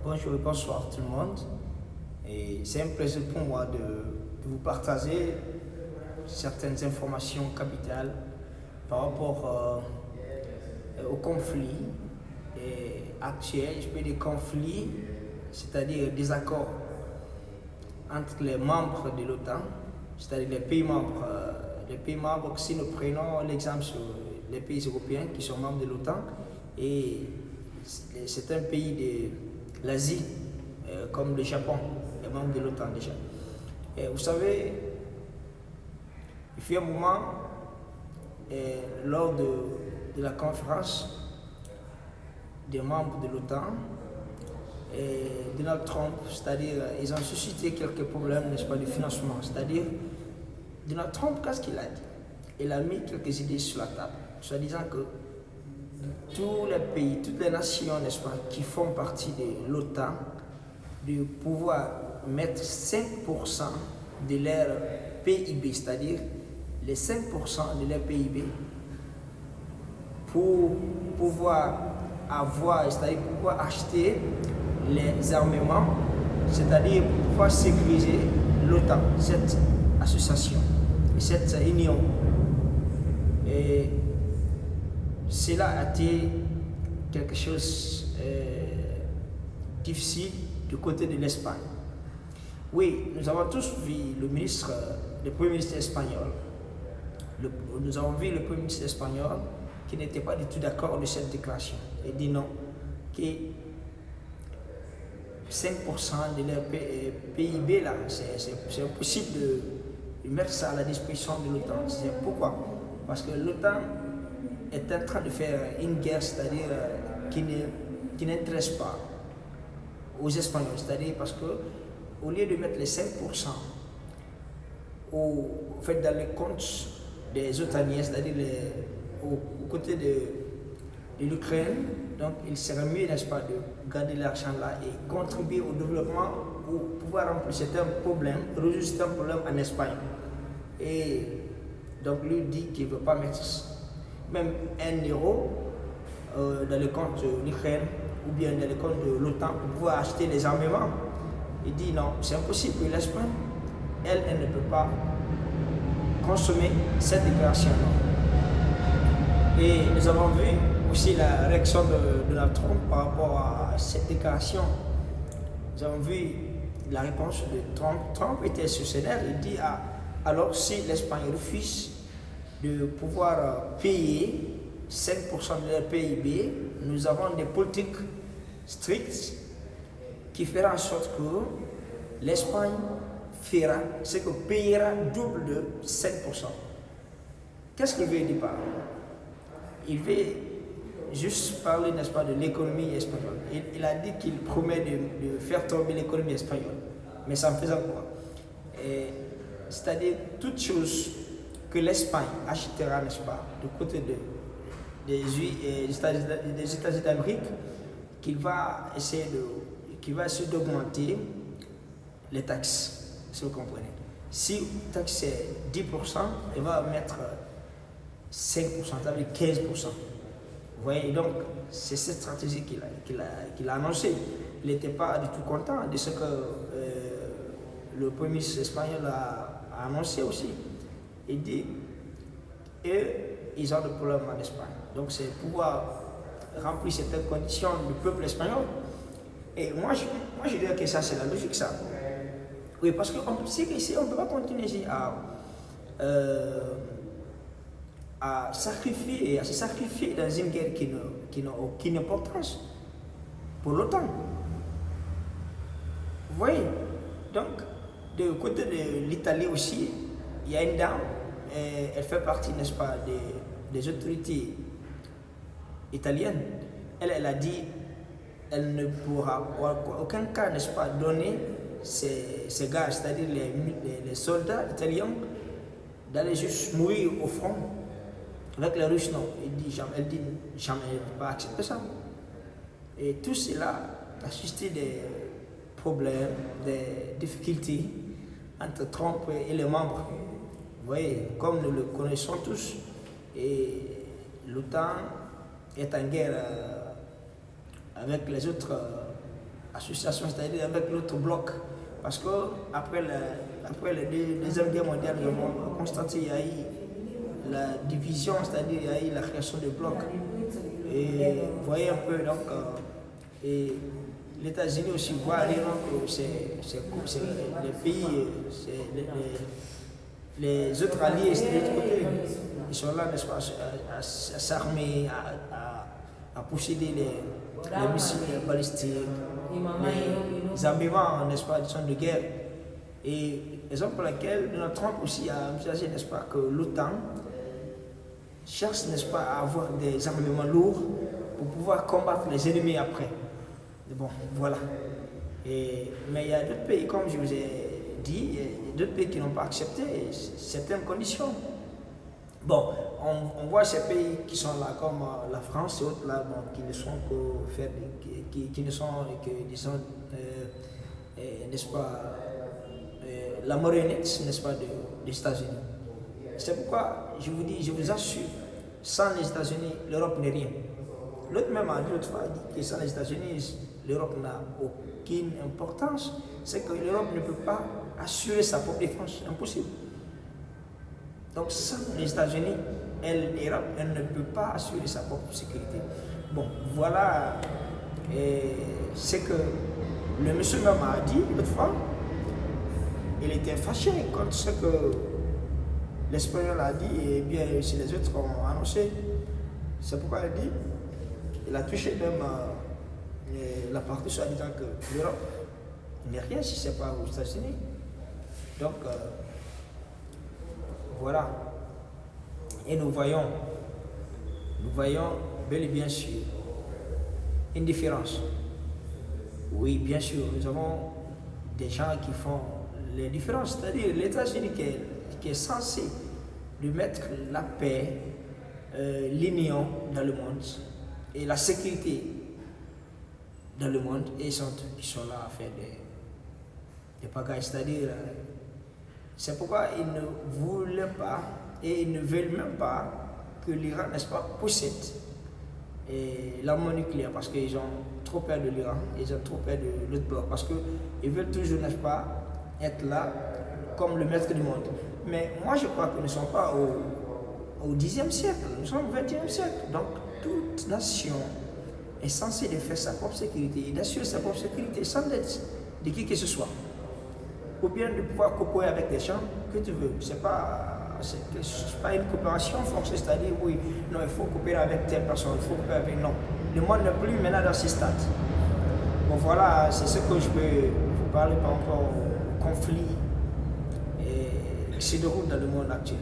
Bonjour et bonsoir tout le monde. Et c'est un plaisir pour moi de vous partager certaines informations capitales par rapport au conflit actuel, je peux dire conflit, c'est-à-dire des accords entre les membres de l'OTAN, c'est-à-dire les pays membres. Si nous prenons l'exemple sur les pays européens qui sont membres de l'OTAN, et c'est un pays de l'Asie, comme le Japon, est membre de l'OTAN déjà. Et vous savez, il fut un moment, lors de la conférence des membres de l'OTAN, Donald Trump, c'est-à-dire, ils ont suscité quelques problèmes, n'est-ce pas, de financement. C'est-à-dire, Donald Trump, qu'est-ce qu'il a dit? Il a mis quelques idées sur la table, soit disant que tous les pays, toutes les nations, n'est-ce pas, qui font partie de l'OTAN, de pouvoir mettre 5% de leur PIB, c'est-à-dire les 5% de leur PIB, pour pouvoir avoir, c'est-à-dire pouvoir acheter les armements, c'est-à-dire pour pouvoir sécuriser l'OTAN, cette association, cette union. Et cela a été quelque chose de difficile du côté de l'Espagne. Oui, nous avons tous vu le Premier ministre espagnol. Nous avons vu le Premier ministre espagnol qui n'était pas du tout d'accord de cette déclaration. Il dit non, que 5% de leur PIB, là, c'est impossible de mettre ça à la disposition de l'OTAN. C'est pourquoi? Parce que l'OTAN est en train de faire une guerre, c'est-à-dire qui n'intéresse pas aux Espagnols. C'est-à-dire parce que au lieu de mettre les 5% dans les comptes des OTANiens, c'est-à-dire au côté de l'Ukraine, donc il serait mieux, n'est-ce pas, de garder l'argent là et contribuer au développement pour pouvoir remplir certains problèmes, résoudre certains problèmes en Espagne. Et donc lui dit qu'il ne veut pas mettre même 1 euro dans le compte de l'Ukraine ou bien dans le compte de l'OTAN pour pouvoir acheter des armements. Il dit non, c'est impossible pour l'Espagne. Elle ne peut pas consommer cette déclaration-là. Et nous avons vu aussi la réaction de Donald Trump par rapport à cette déclaration. Nous avons vu la réponse de Trump. Trump était sur ses nerfs. Il dit alors si l'Espagne refuse de pouvoir payer 5% de leur PIB, nous avons des politiques strictes qui feront en sorte que l'Espagne fera ce que payera double de 5%. Qu'est-ce qu'il veut dire par là? Il veut juste parler, n'est-ce pas, de l'économie espagnole. Il a dit qu'il promet de faire tomber l'économie espagnole. Mais ça en faisant quoi? C'est-à-dire toute chose que l'Espagne achètera, n'est-ce pas, du côté des États-Unis d'Amérique, qu'il va essayer d'augmenter les taxes, si vous comprenez. Si la taxe est 10%, il va mettre 5%, ça veut dire 15%. Vous voyez, donc c'est cette stratégie qu'il a annoncée. Il n'était pas du tout content de ce que le Premier ministre espagnol a annoncé aussi. Il dit, ils ont des problèmes en Espagne. Donc c'est pouvoir remplir certaines conditions du peuple espagnol. Et moi je dirais que ça c'est la logique, ça. Oui, parce qu'on sait qu'ici on ne peut pas continuer ici à se sacrifier dans une guerre qui n'a aucune importance pour l'OTAN. Vous voyez? Donc, du côté de l'Italie aussi, il y a une dame, elle fait partie, n'est-ce pas, des autorités italiennes. Elle a dit elle ne pourra en aucun cas, n'est-ce pas, donner ces gars, c'est-à-dire les soldats italiens, d'aller juste mourir au front avec les Russes. Non, elle dit jamais, elle ne peut pas accepter ça. Et tout cela a suscité des problèmes, des difficultés entre Trump et les membres. Vous voyez, comme nous le connaissons tous, et l'OTAN est en guerre avec les autres association, c'est-à-dire avec l'autre bloc. Parce que après la Deuxième Guerre mondiale, nous avons constaté qu'il y a eu la division, c'est-à-dire qu'il y a eu la création de blocs. Et vous voyez un peu, donc, et les États-Unis aussi voient aller, donc, c'est les pays, les autres alliés, c'est de l'autre côté. Ils sont là, n'est-ce pas, à s'armer, à posséder les missiles balistiques, les armements, n'est-ce pas, de guerre. Et raison pour laquelle Donald Trump aussi a envisagé, n'est-ce pas, que l'OTAN cherche, n'est-ce pas, à avoir des armements lourds pour pouvoir combattre les ennemis après. Bon, voilà. Mais il y a d'autres pays, comme je vous ai dit, il y a d'autres pays qui n'ont pas accepté certaines conditions. Bon, on voit ces pays qui sont là, comme la France et autres là, bon, qui ne sont que faibles, qui ne sont que, disons, n'est-ce pas, la marionnette, n'est-ce pas, des États-Unis. C'est pourquoi je vous dis, je vous assure, sans les États-Unis, l'Europe n'est rien. L'autre même a dit l'autre fois, que sans les États-Unis, l'Europe n'a aucune importance. C'est que l'Europe ne peut pas assurer sa propre défense. Impossible. Donc sans les États-Unis, l'Europe, elle ne peut pas assurer sa propre sécurité. Bon, voilà ce que le monsieur même a dit l'autre fois. Il était fâché contre ce que l'Espagnol a dit et bien si les autres ont annoncé. C'est pourquoi il dit, il a touché même la partie soit disant que l'Europe n'est rien si ce n'est pas aux États-Unis. Donc, voilà. Et nous voyons bel et bien sûr une différence. Oui, bien sûr, nous avons des gens qui font les différences, c'est-à-dire les États-Unis qui est censé de mettre la paix, l'union dans le monde et la sécurité dans le monde, et ils sont là à faire des pagailles, c'est-à-dire c'est pourquoi ils ne voulaient pas et ils ne veulent même pas que l'Iran, n'est-ce pas, possède l'arme nucléaire parce qu'ils ont trop peur de l'Iran, ils ont trop peur de l'autre bloc parce qu'ils veulent toujours, n'est-ce pas, être là comme le maître du monde. Mais moi je crois que nous ne sommes pas au 10e siècle, nous sommes au 21e siècle. Donc toute nation est censée de faire sa propre sécurité et d'assurer sa propre sécurité sans l'aide de qui que ce soit. Ou bien de pouvoir coopérer avec des gens que tu veux. C'est pas une coopération forcée, c'est-à-dire oui, non, il faut coopérer avec telle personne, il faut coopérer avec non. Le monde n'est plus maintenant dans ces stades. Bon voilà, c'est ce que je peux vous parler par rapport au conflit qui se déroule dans le monde actuel.